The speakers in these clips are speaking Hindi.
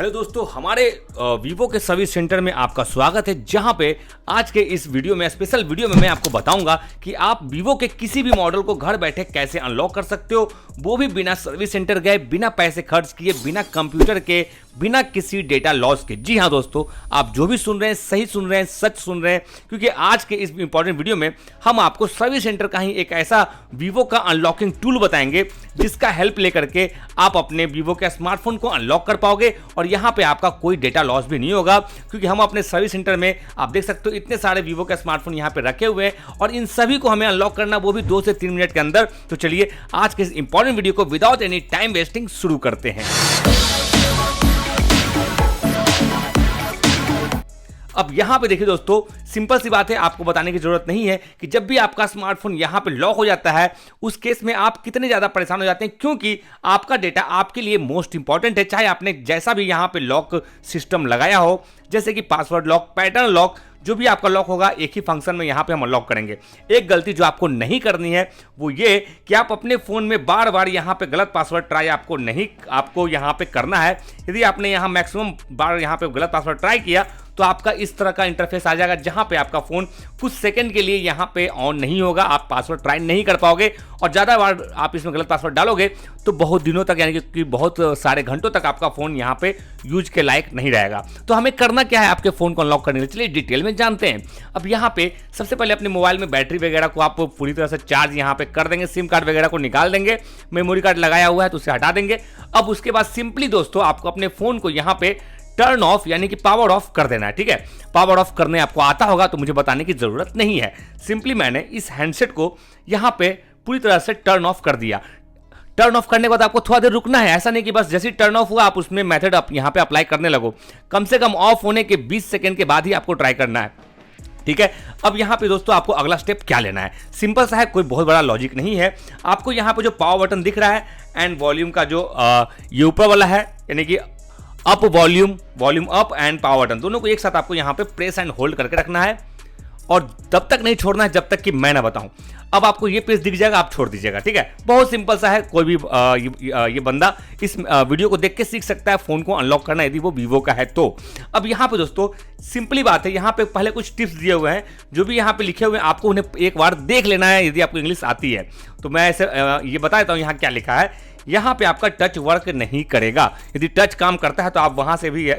हेलो दोस्तों, हमारे वीवो के सर्विस सेंटर में आपका स्वागत है। जहां पे आज के इस वीडियो में, स्पेशल वीडियो में मैं आपको बताऊंगा कि आप वीवो के किसी भी मॉडल को घर बैठे कैसे अनलॉक कर सकते हो, वो भी बिना सर्विस सेंटर गए, बिना पैसे खर्च किए, बिना कंप्यूटर के, बिना किसी डेटा लॉस के। जी हाँ दोस्तों, आप जो भी सुन रहे हैं सही सुन रहे हैं, सच सुन रहे हैं, क्योंकि आज के इस इंपॉर्टेंट वीडियो में हम आपको सर्विस सेंटर का ही एक ऐसा वीवो का अनलॉकिंग टूल बताएंगे जिसका हेल्प लेकर के आप अपने वीवो के स्मार्टफोन को अनलॉक कर पाओगे और यहाँ पे आपका कोई डेटा लॉस भी नहीं होगा, क्योंकि हम अपने सर्विस सेंटर में आप देख सकते हो इतने सारे वीवो के स्मार्टफोन यहाँ पे रखे हुए हैं और इन सभी को हमें अनलॉक करना, वो भी 2 से 3 मिनट के अंदर। तो चलिए आज के इस इंपॉर्टेंट वीडियो को विदाउट एनी टाइम वेस्टिंग शुरू करते हैं। अब यहां पे देखिए दोस्तों, सिंपल सी बात है, आपको बताने की जरूरत नहीं है कि जब भी आपका स्मार्टफोन यहां पे लॉक हो जाता है उस केस में आप कितने ज्यादा परेशान हो जाते हैं, क्योंकि आपका डेटा आपके लिए मोस्ट इंपॉर्टेंट है। चाहे आपने जैसा भी यहां पे लॉक सिस्टम लगाया हो, जैसे कि पासवर्ड लॉक, पैटर्न लॉक, जो भी आपका लॉक होगा एक ही फंक्शन में यहां पे हम अनलॉक करेंगे। एक गलती जो आपको नहीं करनी है वो ये कि आप अपने फोन में बार बार यहां पे गलत पासवर्ड ट्राई आपको यहां पे करना है। यदि आपने यहां मैक्सिमम बार यहां पे गलत पासवर्ड ट्राई किया तो आपका इस तरह का इंटरफेस आ जाएगा जहां पे आपका फोन कुछ सेकंड के लिए यहां पे ऑन नहीं होगा, आप पासवर्ड ट्राई नहीं कर पाओगे और ज्यादा बार आप इसमें गलत पासवर्ड डालोगे तो बहुत दिनों तक, यानी कि बहुत सारे घंटों तक आपका फोन यहां पे यूज के लायक नहीं रहेगा। तो हमें करना क्या है आपके फोन को अनलॉक करने के लिए, चलिए डिटेल में जानते हैं। अब यहां पे सबसे पहले अपने मोबाइल में बैटरी वगैरह को आप पूरी तरह से चार्ज यहां पे कर देंगे, सिम कार्ड वगैरह को निकाल देंगे, मेमोरी कार्ड लगाया हुआ है तो उसे हटा देंगे। अब उसके बाद सिंपली दोस्तों आपको अपने फोन को यहां पे टर्न ऑफ यानी कि पावर ऑफ कर देना है। ठीक है, पावर ऑफ करने आपको आता होगा तो मुझे बताने की जरूरत नहीं है। सिंपली मैंने इस हैंडसेट को यहां पे पूरी तरह से टर्न ऑफ कर दिया। टर्न ऑफ करने के बाद आपको थोड़ा देर रुकना है, ऐसा नहीं कि बस जैसे टर्न ऑफ हुआ आप उसमें मेथड आप यहां पे अप्लाई करने लगो। कम से कम ऑफ होने के 20 सेकंड के बाद ही आपको ट्राई करना है। ठीक है, अब यहां पे दोस्तों आपको अगला स्टेप क्या लेना है, सिंपल सा है, कोई बहुत बड़ा लॉजिक नहीं है। आपको यहां पे जो पावर बटन दिख रहा है एंड वॉल्यूम का जो ये ऊपर वाला है, यानी कि up volume up and power button, दोनों को एक साथ आपको यहां पे प्रेस एंड होल्ड करके रखना है और तब तक नहीं छोड़ना है जब तक कि मैं ना बताऊं। अब आपको ये पेज दिख जाएगा, आप छोड़ दीजिएगा। ठीक है, बहुत सिंपल सा है, कोई भी ये बंदा इस वीडियो को देख के सीख सकता है फोन को अनलॉक करना, यदि वो वीवो का है तो। अब यहाँ पे दोस्तों सिंपली बात है, यहाँ पे पहले कुछ टिप्स दिए हुए हैं, जो भी यहाँ पे लिखे हुए हैं आपको उन्हें एक बार देख लेना है यदि आपको इंग्लिश आती है तो। मैं ऐसे ये बता देता हूँ यहाँ क्या लिखा है। यहाँ पे आपका टच वर्क नहीं करेगा, यदि टच काम करता है तो आप वहां से भी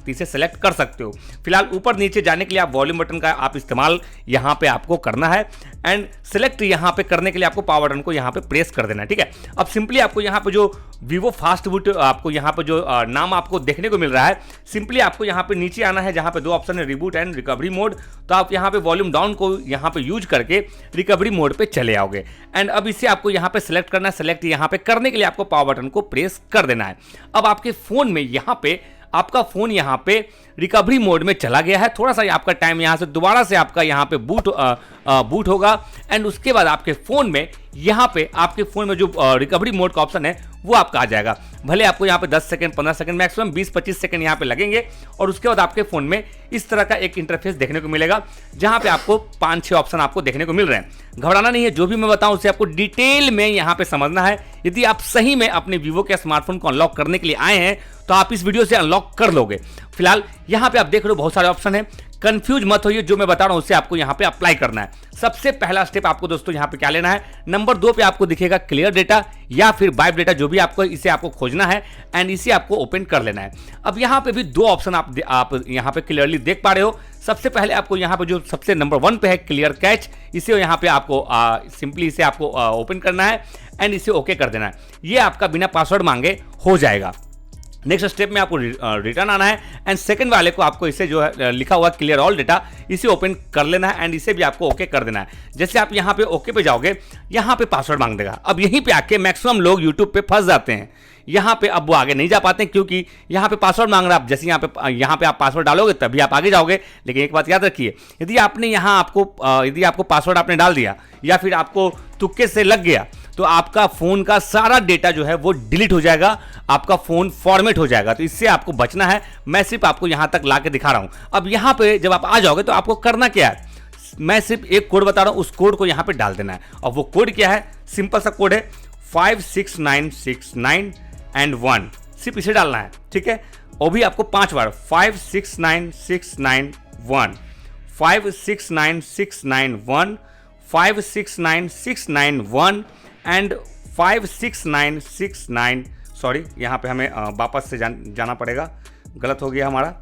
इसे सेलेक्ट कर सकते हो। फिलहाल ऊपर नीचे जाने के लिए आप वॉल्यूम बटन का आप इस्तेमाल यहाँ पे आपको करना है एंड सेलेक्ट यहाँ पे करने के लिए आपको पावर बटन को यहाँ पे प्रेस कर देना है। ठीक है, अब सिंपली आपको यहाँ पे जो वीवो फास्ट बूट आपको यहाँ पे जो नाम आपको देखने को मिल रहा है, सिंपली आपको यहाँ पे नीचे आना है जहाँ पे 2 ऑप्शन है, रिबूट एंड रिकवरी मोड। तो आप यहाँ पे वॉल्यूम डाउन को यहाँ पे यूज करके रिकवरी मोड पे चले आओगे एंड अब इसे आपको यहाँ पे सेलेक्ट करना है। सेलेक्ट यहाँ पे करने के लिए आपको पावर बटन को प्रेस कर देना है। अब आपके फोन में यहाँ पे आपका फोन यहाँ पे रिकवरी मोड में चला गया है। थोड़ा सा आपका टाइम यहाँ से दोबारा से आपका यहाँ पे बूट होगा एंड उसके बाद आपके फोन में यहाँ पे आपके फोन में जो रिकवरी मोड का ऑप्शन है वो आपका आ जाएगा। भले आपको यहाँ पे 10 सेकंड, 15 सेकंड, मैक्सिमम 20-25 सेकंड यहाँ पे लगेंगे और उसके बाद आपके फोन में इस तरह का एक इंटरफेस देखने को मिलेगा जहाँ पे आपको 5-6 ऑप्शन आपको देखने को मिल रहे हैं। घबराना नहीं है, जो भी मैं बताऊं उसे आपको डिटेल में यहाँ पे समझना है। यदि आप सही में अपने वीवो के स्मार्टफोन को अनलॉक करने के लिए आए हैं तो आप इस वीडियो से अनलॉक कर लोगे। फिलहाल यहाँ पे आप देख रहे हो बहुत सारे ऑप्शन है, कंफ्यूज मत होइए, जो मैं बता रहा हूं उसे आपको यहां पे अप्लाई करना है। सबसे पहला स्टेप आपको दोस्तों यहां पे क्या लेना है, नंबर 2 पे आपको दिखेगा क्लियर डेटा या फिर वाइप डेटा, जो भी आपको इसे आपको खोजना है एंड इसे आपको ओपन कर लेना है। अब यहां पे भी 2 ऑप्शन आप यहां पे क्लियरली देख पा रहे हो। सबसे पहले आपको यहां पे जो सबसे नंबर 1 पे है क्लियर कैच, इसे यहां पे आपको सिंपली इसे आपको ओपन करना है एंड इसे ओके कर देना है। ये आपका बिना पासवर्ड मांगे हो जाएगा। नेक्स्ट स्टेप में आपको रिटर्न आना है एंड सेकंड वाले को आपको इसे जो है लिखा हुआ क्लियर ऑल डेटा, इसे ओपन कर लेना है एंड इसे भी आपको ओके कर देना है। जैसे आप यहाँ पे ओके पे जाओगे, यहाँ पे पासवर्ड मांग देगा। अब यहीं पे आके मैक्सिमम लोग यूट्यूब पे फंस जाते हैं, यहाँ पे अब वो आगे नहीं जा पाते हैं क्योंकि यहाँ पे पासवर्ड मांग रहा है। जैसे यहाँ पे आप पासवर्ड डालोगे तभी आप आगे जाओगे। लेकिन एक बात याद रखिए, यदि आपने यहाँ यदि आपको पासवर्ड आपने डाल दिया या फिर आपको तुक्के से लग गया तो आपका फोन का सारा डेटा जो है वो डिलीट हो जाएगा, आपका फोन फॉर्मेट हो जाएगा। तो इससे आपको बचना है। मैं सिर्फ आपको यहां तक ला के दिखा रहा हूं। अब यहां पे जब आप आ जाओगे तो आपको करना क्या है, मैं सिर्फ एक कोड बता रहा हूं, उस कोड को यहां पे डाल देना है। और वो कोड क्या है, सिंपल सा कोड है 56969 एंड 1, सिर्फ इसे डालना है। ठीक है, वो भी आपको 5 बार 569691, 569691, 569691 एंड 56969। सॉरी, यहाँ पे हमें वापस से जाना पड़ेगा, गलत हो गया हमारा।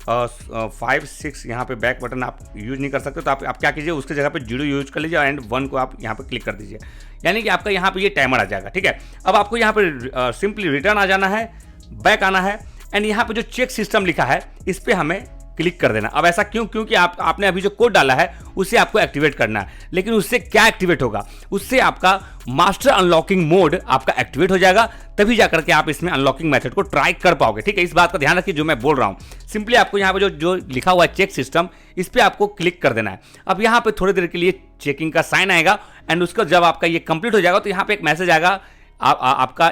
5 6 यहाँ पे बैक बटन आप यूज नहीं कर सकते, तो आप क्या कीजिए, उसके जगह पे 0 यूज कर लीजिए एंड 1 को आप यहाँ पे क्लिक कर दीजिए, यानी कि आपका यहाँ पे ये टाइमर आ जाएगा। ठीक है, अब आपको यहाँ पे सिंपली रिटर्न आ जाना है, बैक आना है एंड यहाँ पे जो चेक सिस्टम लिखा है इस पर हमें क्लिक कर देना। अब ऐसा क्यों? क्योंकि आपने अभी जो कोड डाला है उसे आपको एक्टिवेट करना है, लेकिन उससे क्या एक्टिवेट होगा? उससे आपका मास्टर अनलॉकिंग मोड आपका एक्टिवेट हो जाएगा, तभी जाकर के आप इसमें अनलॉकिंग मेथड को ट्राई कर पाओगे। ठीक है, इस बात का ध्यान रखिए जो मैं बोल रहा हूं। सिंपली आपको यहाँ पे जो लिखा हुआ है चेक सिस्टम, इस पर आपको क्लिक कर देना है। अब यहाँ पे थोड़ी देर के लिए चेकिंग का साइन आएगा एंड उसका जब आपका ये कंप्लीट हो जाएगा तो यहाँ पे एक मैसेज आएगा आपका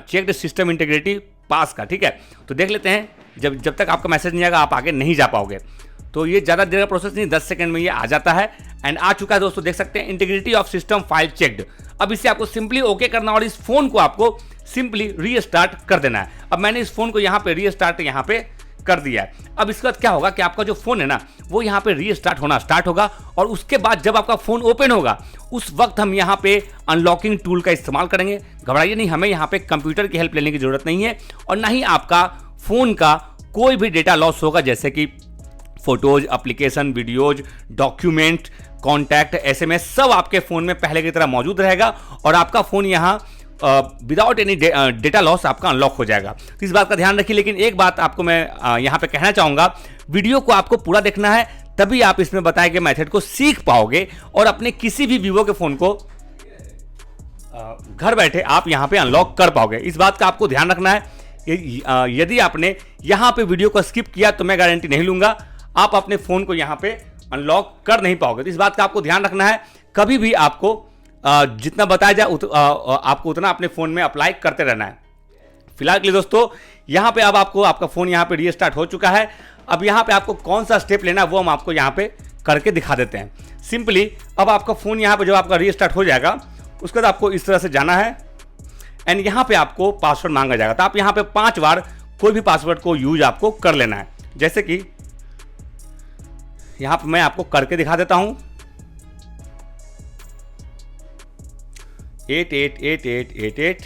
चेक्ड सिस्टम इंटीग्रिटी पास का। ठीक है, तो देख लेते हैं। जब तक आपका मैसेज नहीं आएगा आप आगे नहीं जा पाओगे। तो ये ज़्यादा देर का प्रोसेस नहीं, 10 सेकंड में ये आ जाता है एंड आ चुका है दोस्तों, देख सकते हैं integrity of system file checked. अब इसे आपको सिंपली ओके करना और इस फोन को आपको सिंपली रीस्टार्ट कर देना है। अब मैंने इस फोन को यहाँ पे रीस्टार्ट यहाँ पे कर दिया है। अब इसके बाद क्या होगा कि आपका जो फोन है ना वो यहाँ पे रीस्टार्ट होना स्टार्ट होगा और उसके बाद जब आपका फोन ओपन होगा उस वक्त हम यहाँ पे अनलॉकिंग टूल का इस्तेमाल करेंगे। घबराइए नहीं, हमें यहाँ पे कंप्यूटर की हेल्प लेने की जरूरत नहीं है और ना ही आपका फोन का कोई भी डेटा लॉस होगा, जैसे कि photos, application, videos, document, contact, SMS सब आपके फ़ोन में पहले की तरह मौजूद रहेगा और आपका फ़ोन यहाँ विदाउट एनी डेटा लॉस आपका अनलॉक हो जाएगा। तो इस बात का ध्यान रखिए। लेकिन एक बात आपको मैं यहाँ पे कहना चाहूँगा, वीडियो को आपको पूरा देखना है, तभी आप इसमें बताए गए मेथड को सीख पाओगे और अपने किसी भी वीवो के फ़ोन को घर बैठे आप यहाँ पे अनलॉक कर पाओगे। इस बात का आपको ध्यान रखना है। यदि आपने यहाँ पे वीडियो को स्किप किया तो मैं गारंटी नहीं लूँगा आप अपने फ़ोन को यहाँ पे अनलॉक कर नहीं पाओगे। तो इस बात का आपको ध्यान रखना है, कभी भी आपको जितना बताया जाए आपको उतना अपने फ़ोन में अप्लाई करते रहना है। फिलहाल के लिए दोस्तों यहाँ पे अब आपका फ़ोन यहाँ पे रीस्टार्ट हो चुका है। अब यहाँ पे आपको कौन सा स्टेप लेना है वो हम आपको यहाँ पे करके दिखा देते हैं। सिंपली अब आपका फ़ोन यहाँ पे जब आपका रीस्टार्ट हो जाएगा उसके बाद आपको इस तरह से जाना है एंड यहाँ पे आपको पासवर्ड मांगा जाएगा। तो आप यहाँ पे 5 बार कोई भी पासवर्ड को यूज आपको कर लेना है, जैसे कि यहाँ पे मैं आपको करके दिखा देता हूँ। 888888,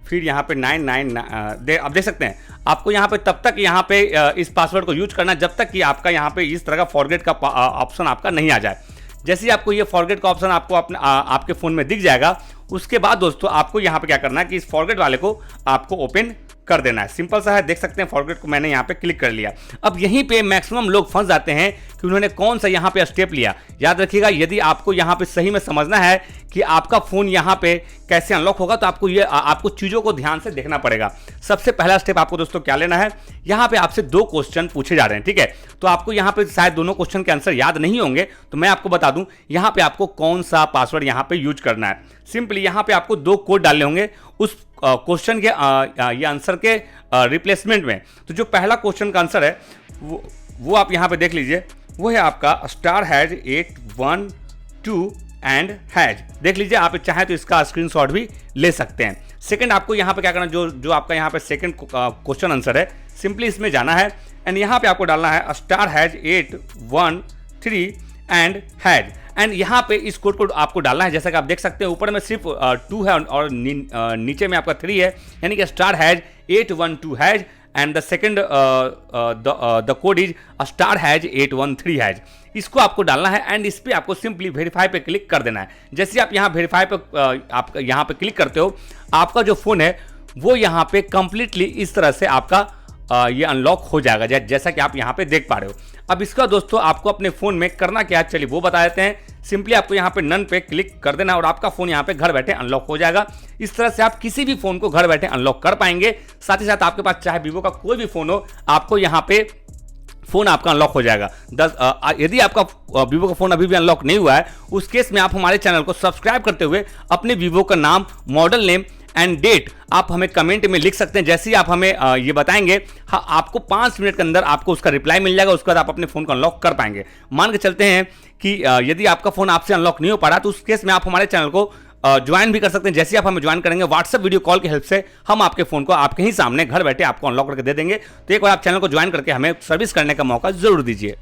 फिर यहाँ पे 999। अब देख सकते हैं आपको यहाँ पे तब तक यहाँ पे इस पासवर्ड को यूज करना जब तक कि आपका यहाँ पे इस तरह का फॉरगेट का ऑप्शन आपका नहीं आ जाए। जैसे ही आपको ये फॉरगेट का ऑप्शन आपको आपके फ़ोन में दिख जाएगा उसके बाद दोस्तों आपको यहाँ पे क्या करना है कि इस फॉरगेट वाले को आपको ओपन कर देना है। सिंपल सा है, देख सकते हैं फॉरगेट को मैंने यहाँ पे क्लिक कर लिया। अब यहीं पे मैक्सिमम लोग फंस जाते हैं कि उन्होंने कौन सा यहाँ पे स्टेप लिया। याद रखिएगा, यदि आपको यहाँ पे सही में समझना है कि आपका फ़ोन यहाँ पे कैसे अनलॉक होगा तो आपको चीज़ों को ध्यान से देखना पड़ेगा। सबसे पहला स्टेप आपको दोस्तों क्या लेना है, यहाँ पे आपसे 2 क्वेश्चन पूछे जा रहे हैं। ठीक है, तो आपको यहाँ पे शायद दोनों क्वेश्चन के आंसर याद नहीं होंगे, तो मैं आपको बता दूं यहाँ पे आपको कौन सा पासवर्ड यहाँ पे यूज करना है। सिंपली यहाँ पे आपको 2 कोड डालने होंगे उस क्वेश्चन के ये आंसर के रिप्लेसमेंट में। तो जो पहला क्वेश्चन का आंसर है वो आप यहाँ पे देख लीजिए, वो है आपका *812 एंड हैज। देख लीजिए, आप चाहें तो इसका स्क्रीनशॉट भी ले सकते हैं। सेकंड आपको यहाँ पे क्या करना, जो आपका यहाँ पे सेकंड क्वेश्चन आंसर है, सिंपली इसमें जाना है एंड यहाँ पे आपको डालना है *813 एंड हैज एंड यहाँ पे इस कोड को आपको डालना है। जैसा कि आप देख सकते हैं ऊपर में सिर्फ 2 है और नीचे में आपका 3 है, यानी कि *812 has and the second the code is *813 has. इसको आपको डालना है एंड इस पर आपको सिंपली वेरीफाई पे क्लिक कर देना है। जैसे आप यहाँ वेरीफाई पे आप यहाँ पे क्लिक करते हो आपका जो फ़ोन है वो यहाँ पे कंप्लीटली इस तरह से आपका ये अनलॉक हो जाएगा, जैसा कि आप यहाँ पे देख पा रहे हो। अब इसका दोस्तों आपको अपने फ़ोन में करना क्या है, चलिए वो बता देते हैं। सिंपली आपको यहाँ पे नन पे क्लिक कर देना और आपका फ़ोन यहाँ पे घर बैठे अनलॉक हो जाएगा। इस तरह से आप किसी भी फ़ोन को घर बैठे अनलॉक कर पाएंगे। साथ ही साथ आपके पास चाहे वीवो का कोई भी फ़ोन हो, आपको यहाँ पे फ़ोन आपका अनलॉक हो जाएगा। यदि आपका वीवो का फ़ोन अभी भी अनलॉक नहीं हुआ है, उस केस में आप हमारे चैनल को सब्सक्राइब करते हुए अपने वीवो का नाम, मॉडल नेम एंड डेट आप हमें कमेंट में लिख सकते हैं। जैसे ही आप हमें ये बताएंगे, हाँ, आपको 5 मिनट के अंदर आपको उसका रिप्लाई मिल जाएगा। उसके बाद आप अपने फ़ोन को अनलॉक कर पाएंगे। मान के चलते हैं कि यदि आपका फ़ोन आपसे अनलॉक नहीं हो पा रहा तो उस केस में आप हमारे चैनल को ज्वाइन भी कर सकते हैं। जैसे आप हमें ज्वाइन करेंगे व्हाट्सएप वीडियो कॉल की हेल्प से हम आपके फोन को आपके ही सामने घर बैठे आपको अनलॉक करके दे देंगे। तो एक बार आप चैनल को ज्वाइन करके हमें सर्विस करने का मौका जरूर दीजिए।